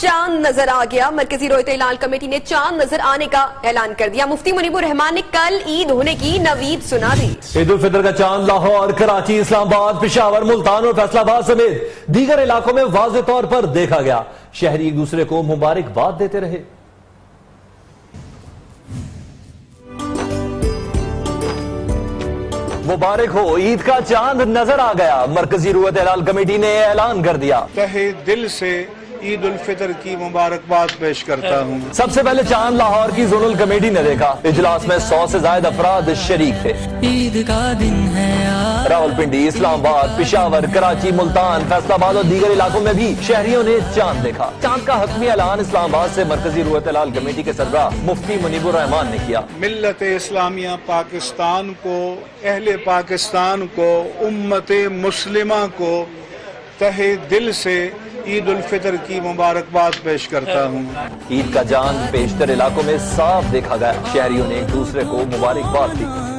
चांद नजर आ गया। मरकजी रोयत इलाल कमेटी ने चांद नजर आने का ऐलान कर दिया। मुफ्ती मुनीबुर रहमान ने कल ईद होने की नवीद सुना दी। ईद उल फितर का चांद लाहौर, कराची, इस्लामाबाद, पेशावर, मुल्तान और फैसलाबाद समेत दीगर इलाकों में वाज़ेह तौर पर देखा गया। शहरी एक दूसरे को मुबारकबाद देते रहे। मुबारक हो, ईद का चांद नजर आ गया। मरकजी रोयत इलाल कमेटी ने ऐलान कर दिया। तहे दिल से ईद उल फितर की मुबारकबाद पेश करता हूँ। सबसे पहले चांद लाहौर की जोनल कमेटी ने देखा। इजलास में 100 से ज्यादा अफराद शरीक थे। ईद का दिन है यार। रावलपिंडी, इस्लामाबाद, पेशावर, कराची, मुल्तान, फैसलाबाद और दीगर इलाकों में भी शहरियों ने चांद देखा। चांद का हतमी ऐलान इस्लामाबाद से मरकजी रोयत इलाल कमेटी के सरबराह मुफ्ती मुनीबुर रहमान ने किया। मिल्लत इस्लामिया पाकिस्तान को, अहले पाकिस्तान को, उम्मत मुस्लिमा को तहे दिल से ईद उल फितर की मुबारकबाद पेश करता हूँ। ईद का चांद पेशतर इलाकों में साफ देखा गया। शहरियों ने एक दूसरे को मुबारकबाद दी।